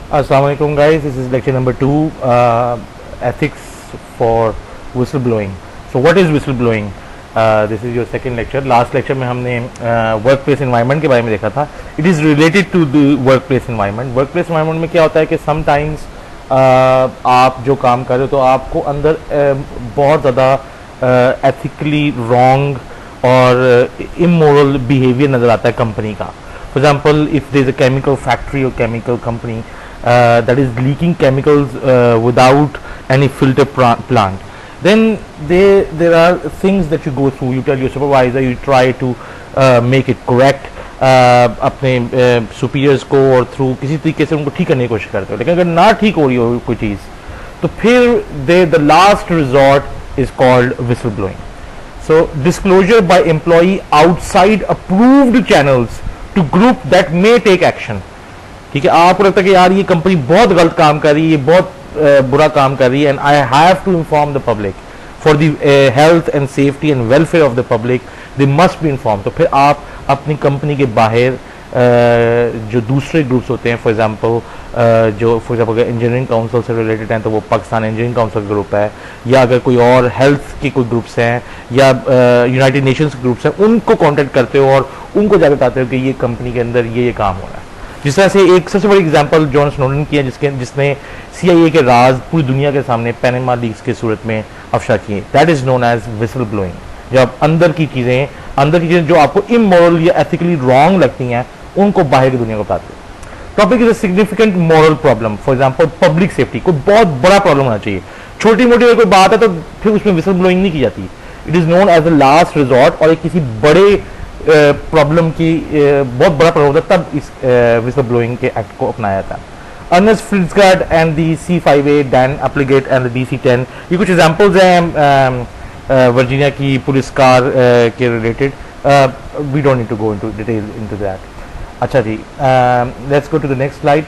Assalamualaikum guys, this is lecture number 2, ethics for whistleblowing. So what is whistleblowing? This is your second lecture. Last lecture में हमने workplace environment के बारे में देखा था. It is related to the workplace environment. Workplace environment में क्या होता है कि sometimes आप जो काम कर रहे हो तो आपको अंदर बहुत ज़्यादा ethically wrong और immoral behavior नज़र आता है कंपनी का. For example, if there is a chemical factory or chemical company that is leaking chemicals without any filter plant, then there are things that you go through. You tell your supervisor, you try to make it correct, अपने superiors को और through किसी तरीके से उनको ठीक करने की कोशिश करते हो. लेकिन अगर ना ठीक हो रही हो कोई चीज़ तो फिर the last resort is called whistleblowing. So disclosure by employee outside approved channels to group that may take action. ठीक है, आपको लगता है कि यार ये कंपनी बहुत गलत काम कर रही है, बहुत बुरा काम कर रही है, and I have to inform the public for the health and safety and welfare of the public, they must be inform. तो फिर आप अपनी कंपनी के बाहर जो दूसरे ग्रुप्स होते हैं, फॉर एग्जांपल अगर इंजीनियरिंग काउंसिल से रिलेटेड हैं तो वो पाकिस्तान इंजीनियरिंग काउंसिल ग्रुप है, या अगर कोई और हेल्थ के कोई ग्रुप्स हैं या यूनाइटेड नेशंस ग्रुप्स हैं, उनको कांटेक्ट करते हो और उनको जाकर बताते हो कि ये कंपनी के अंदर ये काम हो रहा है. जिस तरह से एक सबसे बड़ी एग्जांपल जॉन स्नोडन की है, जिसने CIA के राज पूरी दुनिया के सामने पैनामा लीक्स की सूरत में अफशा किए. That is known as whistle blowing. जब अंदर की चीज़ें जो आपको इमोरल या एथिकली रॉन्ग लगती हैं उनको बाहर की दुनिया को बताते हैं. Topic is a significant moral problem. For example public safety, कोई बहुत बड़ा प्रॉब्लम होना चाहिए. छोटी मोटी अगर कोई बात है तो फिर उसमें विसल ब्लोइंग नहीं की जाती. It is known as a last resort, और एक किसी बड़े प्रॉब्लम की बहुत बड़ा प्रॉब्लम होता है तब इस विसल ब्लोइंग के एक्ट को अपनाया था. Ernest फ्रिट्जगार्ड and the C5A, Dan एप्लीगेट and DC-10, ये कुछ एग्जांपल्स हैं वर्जीनिया की पुलिस कार के related. We don't need to go into detail into that. अच्छा जी, let's go to the next slide.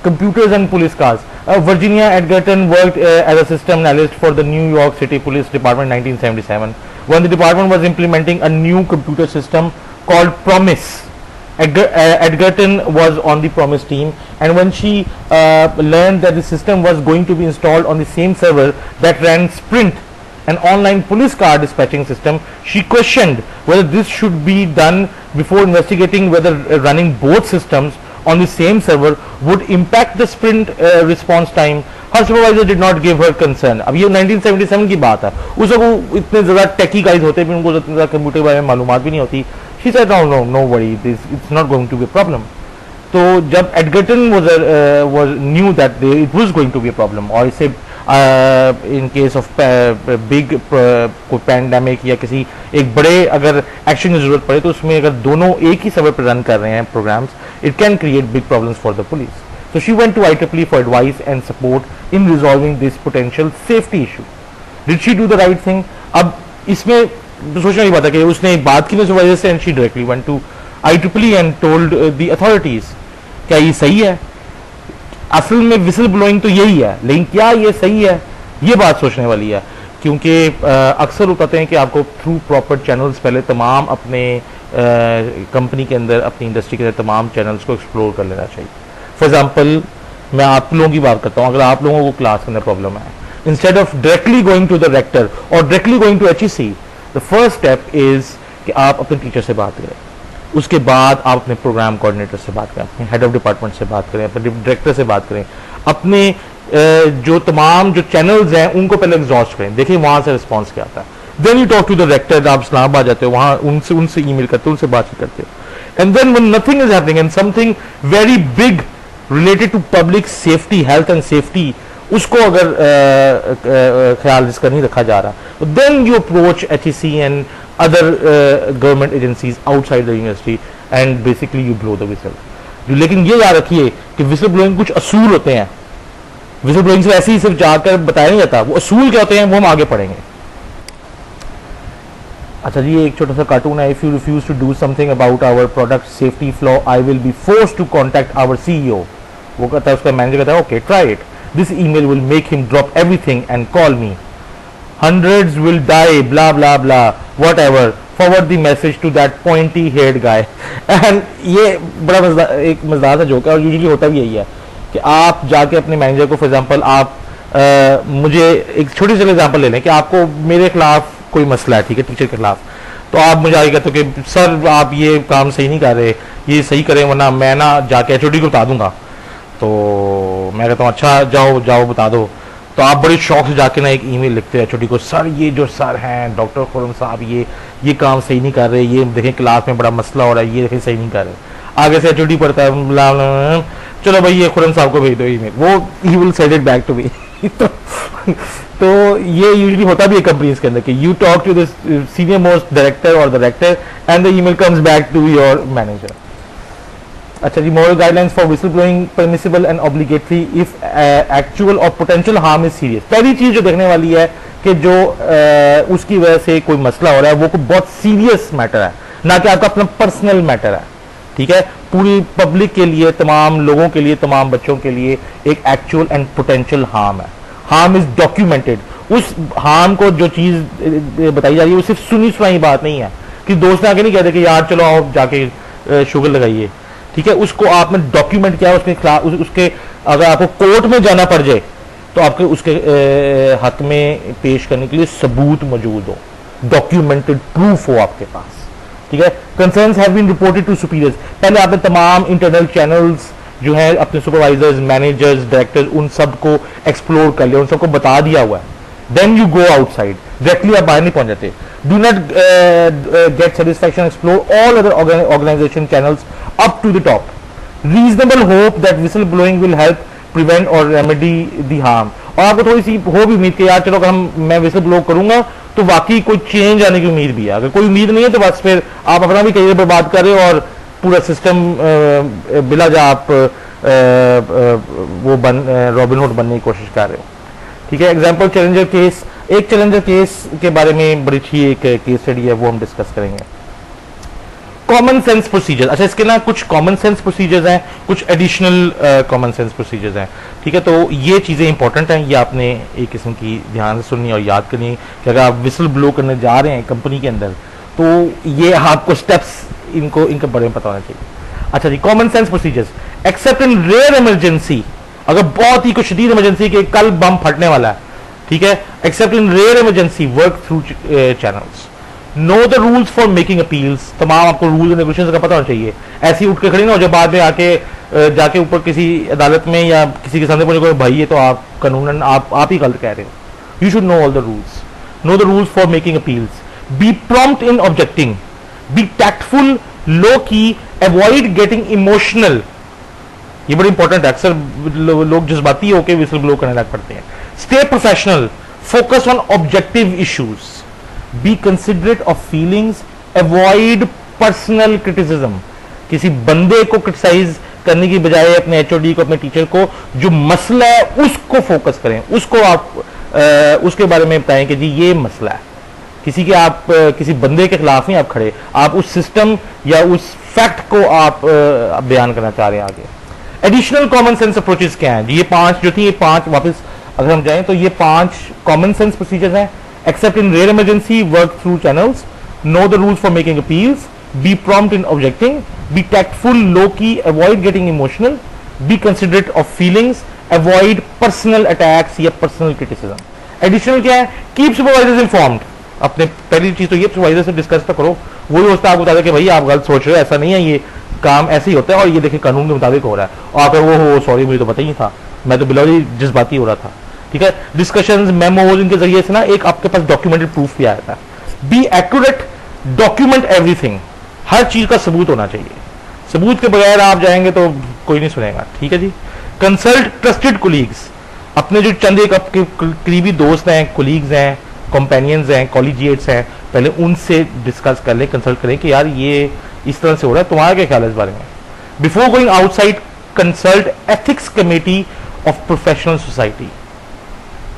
Computers and police cars. Virginia Edgerton worked as a system analyst for the New York City Police Department in 1977 when the department was implementing a new computer system called Promise. Edgerton was on the Promise team, and when she learned that the system was going to be installed on the same server that ran Sprint, an online police car dispatching system, she questioned whether this should be done before investigating whether running both systems on the same server would impact the sprint response time. Her supervisor did not give her concern. अब ये 1977 की बात है, उस वक्त इतने ज़्यादा टेकी guys होते भी, उनको इतना कंप्यूटर के बारे में मालूमात भी नहीं होती. She said no worry, it's not going to be a problem. तो जब Edgerton was knew that it was going to be a problem, और इसे इन केस ऑफ बिग कोई पैंडेमिक या किसी एक बड़े अगर एक्शन की जरूरत पड़े तो उसमें अगर दोनों एक ही सर्वर पर रन कर रहे हैं programmes, it can create big problems for the police. So she went to IEEE for advice and support in resolving this potential safety issue. Did she do the right thing? अब इसमें सोचने की बात है कि उसने बात की इस वजह से, and she directly went to IEEE and told the authorities. क्या ये सही है? असल में विसल ब्लोइंग तो यही है, लेकिन क्या ये सही है, ये बात सोचने वाली है. क्योंकि अक्सर बताते हैं कि आपको थ्रू प्रॉपर चैनल्स पहले तमाम अपने कंपनी के अंदर, अपनी इंडस्ट्री के अंदर तमाम चैनल्स को एक्सप्लोर कर लेना चाहिए. फॉर एग्जांपल मैं आप लोगों की बात करता हूँ, अगर आप लोगों को क्लास के अंदर प्रॉब्लम है, instead of directly going to the rector और directly going to HEC, the first step is कि आप अपने टीचर से बात करें. उसके बाद आप अपने प्रोग्राम कोऑर्डिनेटर से बात करें, अपने हेड ऑफ डिपार्टमेंट से बात करें, अपने डायरेक्टर से बात करें, अपने जो तमाम जो चैनल्स हैं उनको पहले एग्जॉस्ट करें, देखिए वहां से रिस्पॉन्स क्या आता है. Then you talk to the director. आप इस्लामाबाद जाते हो, वहां उनसे ईमेल करते हो, उनसे बातचीत करते हो, and then when nothing is happening and something very big related to public safety, health and safety, उसको अगर ख्याल इसका नहीं रखा जा रहा, then you approach HEC and other government agencies outside the university and basically you blow the whistle. लेकिन ये याद रखिए कि विसल ब्लोइंग कुछ असूल होते हैं. विसल ब्लोइंग से ऐसे ही सिर्फ जाकर बताया नहीं जाता, वो असूल क्या होते हैं वो हम आगे पढ़ेंगे. अच्छा जी, एक छोटा सा कार्टून है. If you refuse to do something about our product safety flaw, I will be forced to contact our CEO. वो कहता है, उसका मैनेजर कहता है, okay try it, this email will make him drop everything and call me. Hundreds will die, blah blah blah, whatever. Forward the message to that pointy haired guy. And ये बड़ा एक मजेदार सा जोक है, और usually होता भी यही है कि आप जाके अपने मैनेजर को, फॉर एग्जांपल आप मुझे एक छोटी सी एग्जांपल ले लें कि आपको मेरे खिलाफ कोई मसला है, ठीक है, टीचर के खिलाफ, तो आप मुझे आगे कहते हो कि सर आप ये काम सही नहीं कर रहे, ये सही करें वरना मैं ना जाके एचओडी को बता दूंगा। तो मैं कहता हूँ अच्छा जाओ जाओ बता दो। तो आप बड़े शौक से जाके ना एक ईमेल लिखते हैं एचओडी को, सर ये जो सर हैं डॉक्टर खुर्रम साहब ये काम सही नहीं कर रहे, ये देखें क्लास में बड़ा मसला हो रहा है, ये देखें सही नहीं कर रहे। आगे से एचओडी पढ़ता है, चलो भाई ये खुर्रम साहब को भेज दो ईमेल, वो he will send it back to me. तो ये यूजुअली होता भी है कंपनीज के अंदर कि you talk to the senior most director और director and the email comes back to your manager. अच्छा जी, moral guidelines for whistle blowing permissible and obligatory if actual और पोटेंशियल हार्म इज सीरियस। पहली चीज जो देखने वाली है कि जो उसकी वजह से कोई मसला हो रहा है वो कोई बहुत सीरियस मैटर है, ना कि आपका अपना पर्सनल मैटर है, ठीक है। पूरी पब्लिक के लिए, तमाम लोगों के लिए, तमाम बच्चों के लिए एक एक्चुअल एंड पोटेंशियल हार्म है। Harm is documented. उस हार्म को जो चीज बताई जा रही है वो सिर्फ सुनी सुनाई बात नहीं है कि दोस्त ने आके नहीं कहते कि यार चलो आप जाके शुगर लगाइए, ठीक है। उसको आपने डॉक्यूमेंट किया, उसके खिलाफ उसके अगर आपको कोर्ट में जाना पड़ जाए तो आपके उसके हक में पेश करने के लिए सबूत मौजूद हो, डॉक्यूमेंटेड प्रूफ हो आपके पास, ठीक है। Concerns have been reported to superiors. पहले आपने तमाम इंटरनल चैनल्स जो है अपने सुपरवाइजर्स, मैनेजर्स, डायरेक्टर्स, उन सबको एक्सप्लोर कर लिया, उन सबको बता दिया हुआ है। Then you go outside, directly आप बाहर नहीं पहुंच जाते। Do not get satisfaction, explore all other organization channels up to the top. Reasonable hope that whistle blowing will help prevent और रेमेडी द हार्म। और आपको थोड़ी सी हो भी उम्मीद कि यार चलो अगर मैं विसल ब्लो करूंगा तो वाकई कोई चेंज आने की उम्मीद भी है। अगर कोई उम्मीद नहीं है तो बस फिर आप अपना भी करियर बर्बाद कर रहे हो और पूरा सिस्टम बिला जा आप वो रॉबिनहुड बनने की कोशिश कर रहे हो, ठीक है। एग्जाम्पल चैलेंजर केस, एक चैलेंजर केस के बारे में बड़ी अच्छी एक केस स्टडी है, वो हम डिस्कस करेंगे। कॉमन सेंस प्रोसीजर, अच्छा इसके ना कुछ कॉमन सेंस प्रोसीजर्स हैं, कुछ एडिशनल कॉमन सेंस प्रोसीजर्स हैं, ठीक है। तो ये चीज़ें इंपॉर्टेंट हैं, ये आपने एक किस्म की ध्यान से सुननी और याद करनी है कि अगर आप विसल ब्लो करने जा रहे हैं कंपनी के अंदर तो ये आपको स्टेप्स इनके बारे में पता होना चाहिए। अच्छा जी, common sense procedures, accept in rare emergency, अगर बहुत ही कुछ शदीद इमरजेंसी के कल बम फटने वाला है, ठीक है, except in rare emergency work through channels. Know the rules for making appeals, तमाम आपको रूल्स एंड रेगुलेशंस का पता होना चाहिए। ऐसी उठ के खड़ी ना हो जब बाद में आके जाके ऊपर किसी अदालत में या किसी के सामने पहुंचे भाई ये तो आप कानूनन आप ही गलत कह रहे हो। You should know all the rules, no the rules for making appeals, B prompt in objecting, B tactful, लो की, अवॉइड गेटिंग इमोशनल। ये बड़ी इंपॉर्टेंट है, अक्सर लोग जज्बाती होकर विसल ब्लो करने लग पड़ते हैं। Stay professional, focus on objective issues, be considerate of feelings, avoid personal criticism. किसी बंदे को क्रिटिसाइज करने की बजाय अपने एचओडी को, अपने टीचर को, जो मसला है उसको फोकस करें, उसको आप उसके बारे में बताएं कि जी ये मसला है। किसी के आप किसी बंदे के खिलाफ नहीं आप खड़े, आप उस सिस्टम या उस फैक्ट को आप बयान करना चाह रहे हैं आगे। एडिशनल कॉमन सेंस अप्रोचेस क्या हैं? ये पांच जो थी, ये पांच वापस अगर हम जाएं तो ये पांच कॉमन सेंस प्रोसीजर्स हैं। Accept in rare emergency, work through channels, know the rules for making appeals, B prompt in objecting, B tactful, लो की, avoid getting emotional, B considerate of feelings, avoid personal attacks या personal criticism. Additional क्या है? Keep supervisors informed. अपने पहली चीज तो ये supervisor से डिस्कस तो करो, वही होता है आपको बता दे कि भाई आप गलत सोच रहे हो, ऐसा नहीं है, ये काम ऐसे ही होता है और ये देखिए कानून के मुताबिक हो रहा है। और आकर वो हो सॉरी मुझे तो पता ही नहीं था, मैं तो बिल्कुल ही जज्बाती हो रहा था, ठीक है। डिस्कशंस, मेमोज, इनके जरिए से ना एक आपके पास डॉक्यूमेंटेड प्रूफ भी आता है। बी एक्यूरेट, डॉक्यूमेंट एवरीथिंग, हर चीज का सबूत होना चाहिए। सबूत के बगैर आप जाएंगे तो कोई नहीं सुनेगा, ठीक है जी। कंसल्ट ट्रस्टेड कोलीग्स, अपने जो चंद एक आपके करीबी दोस्त हैं, कोलीग्स हैं, कंपेनियंस हैं, कॉलेजिएट्स हैं, पहले उनसे डिस्कस कर लें, कंसल्ट करें कि यार ये इस तरह से हो रहा है, तुम्हारा क्या ख्याल है इस बारे में। Before going outside, consult ethics committee of professional society,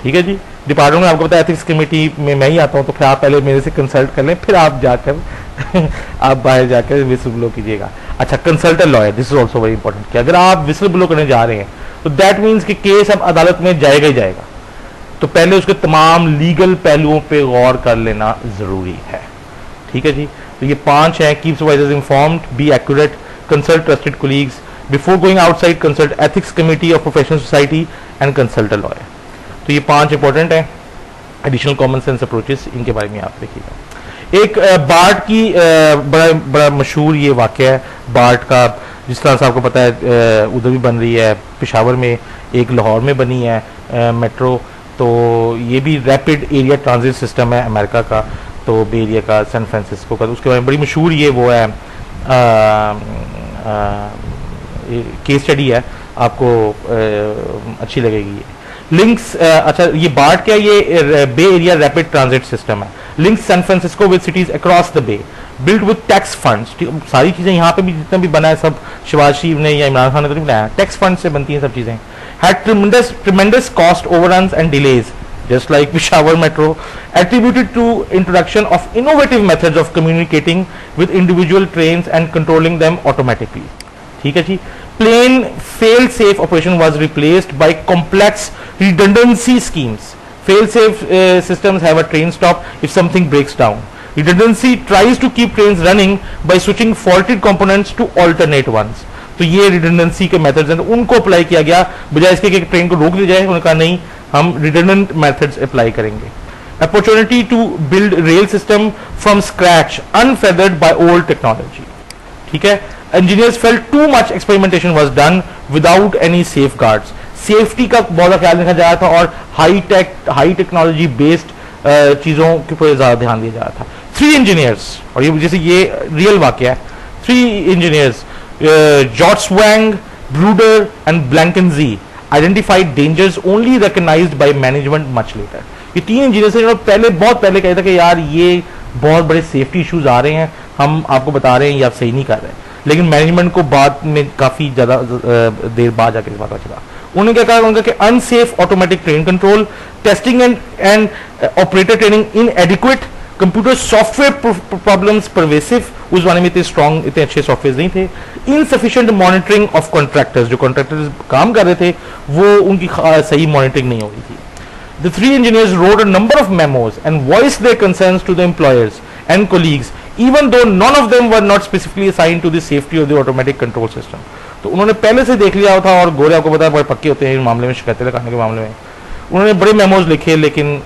ठीक है जी। डिपार्टमेंट में आपको पता है एथिक्स कमेटी में मैं ही आता हूं, तो फिर आप पहले मेरे से कंसल्ट कर लें, फिर आप जाकर आप बाहर जाकर विसल ब्लो कीजिएगा। अच्छा, consult a lawyer, this is also very important कि अगर आप विसल ब्लो करने जा रहे हैं तो दैट मीन्स कि केस अब अदालत में जाएगा ही जाएगा, तो पहले उसके तमाम लीगल पहलुओं पे गौर कर लेना जरूरी है, ठीक है जी। तो ये 5 हैं। Keep supervisors informed, be accurate, consult trusted colleagues, before going outside consult ethics committee of professional society and consult a lawyer. तो ये 5 इंपॉर्टेंट हैं एडिशनल कॉमन सेंस अप्रोचेस, इनके बारे में आप देखिएगा। एक बार्ट की बड़ा बड़ा मशहूर ये वाक़या है बार्ट का, जिस तरह से आपको पता है उधर भी बन रही है, पेशावर में, एक लाहौर में बनी है मेट्रो। तो ये भी रैपिड एरिया ट्रांजिट सिस्टम है अमेरिका का, तो बे एरिया का, सैन फ्रांसिस्को का। तो उसके बारे में बड़ी मशहूर ये वो है केस स्टडी है, आपको अच्छी लगेगी। लिंक्स अच्छा ये बार्ट क्या, ये bay area rapid transit system है। Links San Francisco with cities across the bay, built with tax funds. सारी चीजें यहाँ पे भी जितना भी बना है सब शिवाजी शरीफ ने या इमरान खान ने तो नहीं बनाया, टैक्स फंड से बनती हैं सब चीजें। Had tremendous cost ओवररन्स and delays just like Peshawar Metro, attributed to introduction of innovative methods of communicating with individual trains and controlling them automatically. ठीक है जी। Plain fail-safe operation was replaced by complex redundancy schemes. Fail-safe systems have a train stop if something breaks down. Redundancy tries to keep trains running by switching faulted components to alternate ones. तो ये redundancy के methods हैं, तो उनको apply किया गया बजाय इसके कि ट्रेन को रोक दी जाए, उन्होंने कहा नहीं हम redundant methods अप्लाई करेंगे। Opportunity to build rail system from scratch unfeathered by old technology. ठीक है। Engineers felt too much experimentation was done without any safeguards. Safety का बहुत ख्याल रखा जा रहा था और हाई टेक्नोलॉजी बेस्ड चीज़ों के ऊपर ज़्यादा ध्यान दिया जा रहा था। 3 इंजीनियर्स, और ये जैसे ये रियल वाक़या है, 3 engineers Jotswang, Bruder and Blankenzy identified dangers only recognized by management much later. ये 3 इंजीनियर्स हैं पहले बहुत पहले कहते थे कि यार ये बहुत बड़े सेफ्टी इश्यूज आ रहे हैं, हम आपको बता रहे हैं ये आप सही नहीं कर रहे हैं, लेकिन मैनेजमेंट को बाद में काफ़ी ज़्यादा देर बाद जाकर इस बात का चला। उन्होंने क्या कहा, उनका कि unsafe automatic train control, testing and operator training इनएडिक्वेट, computer software problems pervasive, उस जमाने में इतने स्ट्रॉन्ग इतने अच्छे सॉफ्टवेयर नहीं थे, इनसफिशिएंट मॉनिटरिंग ऑफ कॉन्ट्रैक्टर्स, जो कॉन्ट्रैक्टर्स काम कर रहे थे वो उनकी सही मॉनिटरिंग नहीं हो रही थी। The 3 engineers wrote a number of memos and voiced their concerns to the employers and colleagues, even though none of them were not specifically assigned to the safety of the automatic control system. तो उन्होंने पहले से देख लिया था, और गोरे आपको पता है बड़े पक्के होते हैं इन मामले में, शिकायतें लगाने के मामले में। उन्होंने बड़े मेमोज लिखे लेकिन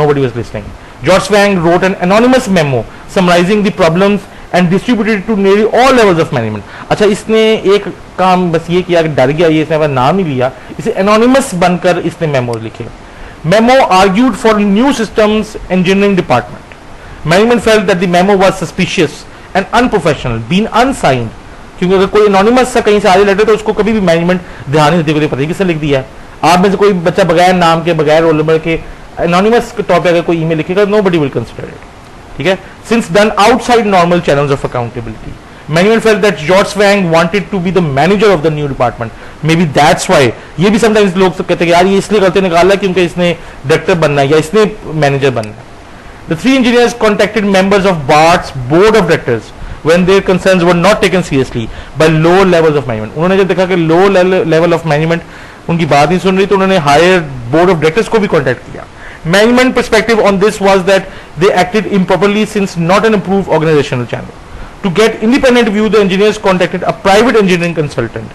nobody was listening. Jotswang wrote an anonymous memo summarizing the problems and distributed it to nearly all levels of management. अच्छा इसने एक काम बस ये किया कि डर गया, ये इसने अपना नाम ही लिया, इसे anonymous बनकर इसने मेमोज लिखे। Memo argued for new systems engineering department. Management felt that the memo was suspicious and unprofessional, being unsigned. क्योंकि अगर कोई anonymous सा कहीं से आ रही लेटर तो उसको कभी भी मैनेजमेंट ध्यान नहीं देती, पता नहीं किसने लिख दिया। आप में से कोई बच्चा बगैर नाम के बगैर रोल नंबर के anonymous के तौर पे अगर कोई ईमेल लिखेगा, nobody will consider it. ठीक है। Since done outside normal channels of accountability, management felt that Jotswang wanted to be the manager of the new department. Maybe that's why ये भी sometimes लोग कहते हैं यार ये इसलिए गलती निकाला है क्योंकि इसने डायरेक्टर बनना है या इसने मैनेजर बनना है। The 3 engineers contacted members of BART's board of directors when their concerns were not taken seriously by lower levels of management. उन्होंने जब देखा कि low level of management उनकी बात नहीं सुन रही तो उन्होंने higher board of directors को भी contact किया। Management perspective on this was that they acted improperly since not an approved organizational channel. To get independent view, the engineers contacted a private engineering consultant.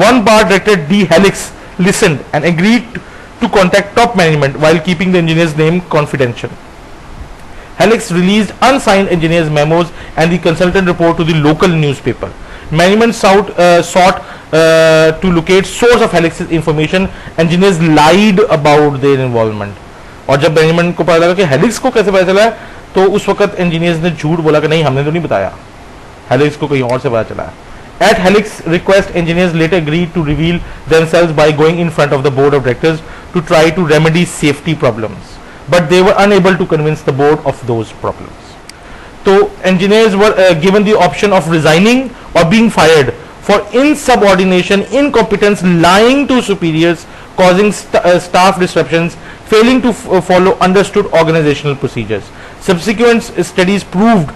One BART director, D. Helix, listened and agreed to contact top management while keeping the engineer's name confidential. Helix released unsigned engineers' memos and the consultant report to the local newspaper. Management sought to locate source of Helix's information. Engineers lied about their involvement. और जब management को पता लगा कि helix को कैसे पता चला तो उस वक्त इंजीनियर्स ने झूठ बोला कि नहीं हमने तो नहीं बताया, हेलिक्स को कहीं और से पता चला। At Helix request, engineers later agreed to reveal themselves by going in front of the board of directors to try to remedy safety problems, but they were unable to convince the board of those problems. So engineers were given the option of resigning or being fired for insubordination, incompetence, lying to superiors, causing staff disruptions, failing to follow understood organizational procedures. Subsequent studies proved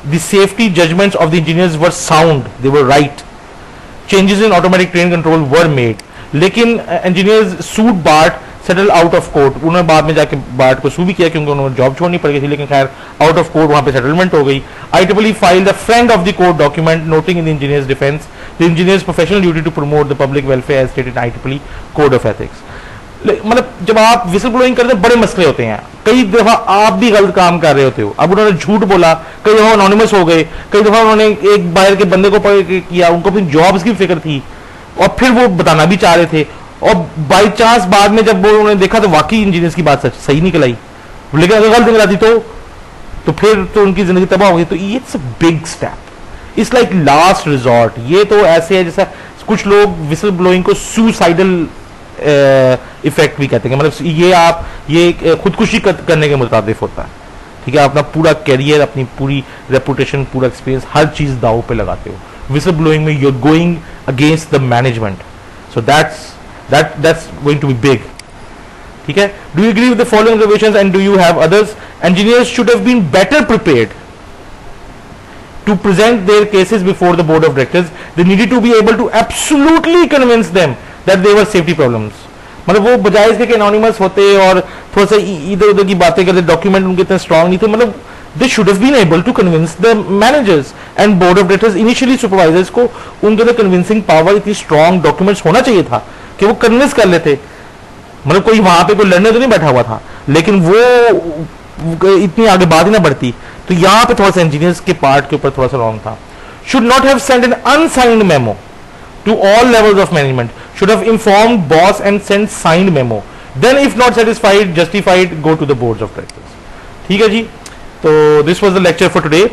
the safety judgments of the engineers were sound, they were right. Changes in automatic train control were made. लेकिन engineers sued BART settle out of court, उन्होंने बाद में जाके BART को सू भी किया क्योंकि उन्होंने जॉब छोड़नी पड़ गई थी, लेकिन खैर आउट ऑफ कोर्ट वहां पे सेटलमेंट हो गई। IEEE filed the friend of the court document noting in the engineers defence the engineers professional duty to promote the public welfare as stated IEEE code of ethics. मतलब जब आप whistle blowing करते हैं बड़े मसले होते हैं, कई दफा आप भी गलत काम कर रहे होते हो, अब उन्होंने झूठ बोला, कई दफा अनोनिमस हो गए, कई दफा उन्होंने एक बाहर के बंदे को पकड़ के किया, उनको अपनी जॉब्स की फिक्र थी और फिर वो बताना भी चाह रहे थे, और बाई चांस बाद में जब वो उन्होंने देखा तो वाकई इंजीनियर्स की बात सही निकल आई, लेकिन अगर गलत निकलाती तो फिर तो उनकी जिंदगी तबाह हो गई। तो it's a big step, it's like last resort. ये तो ऐसे है जैसा कुछ लोग विसल ब्लोइंग को सुसाइडल इफेक्ट भी कहते हैं, मतलब ये खुदकुशी करने के मुताबिक होता है, ठीक है। अपना पूरा कैरियर, अपनी पूरी रेपुटेशन, पूरा एक्सपीरियंस, हर चीज दाव पे लगाते हो। विसल ब्लोइंग में you are going against the management, so that's going to be big, ठीक है। Do you agree with the following observations and do you have others? Engineers should have been better prepared to present their cases before the board of directors. They needed to be able to absolutely convince them that they were safety problems. मतलब वो बजाय इसके कि anonymous होते और थोड़ा सा इधर उधर की बातें करते, डॉक्यूमेंट उनके इतने स्ट्रांग नहीं थे, मतलब they should have been able to convince the managers and board of directors, initially supervisors को उनके अंदर convincing power, इतनी strong documents होना चाहिए था कि वो convince कर लेते। मतलब कोई वहां पे कोई लड़ने तो नहीं बैठा हुआ था, लेकिन वो इतनी आगे बात ही ना बढ़ती। तो यहां पे थोड़ा सा इंजीनियर्स के पार्ट के ऊपर थोड़ा सा रॉन्ग था। Should not have send an unsigned memo to all levels of management, should have informed boss and send signed memo, then if not satisfied justified go to the boards of directors. ठीक है जी, तो this was the lecture for today.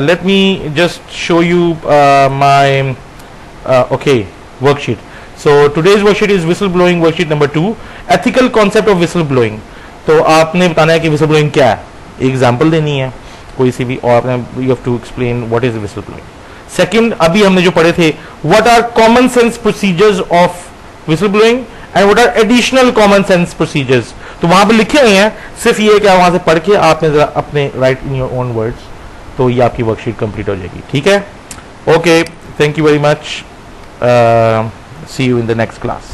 Let me just show you my okay worksheet. So today's worksheet is whistle blowing worksheet number 2, ethical concept of whistle blowing. तो आपने बताना है कि whistle blowing क्या है, एग्जाम्पल देनी है कोई सी भी, और आपने you have to explain what is whistle blowing. Second, अभी हमने जो पढ़े थे, what are common sense procedures of whistle blowing and what are additional common sense procedures. तो वहां पे लिखे हुए हैं, सिर्फ ये क्या वहां से पढ़ के आपने जरा अपने right in your own words, तो ये आपकी वर्कशीट कंप्लीट हो जाएगी. ठीक है, okay, thank you very much. See you in the next class.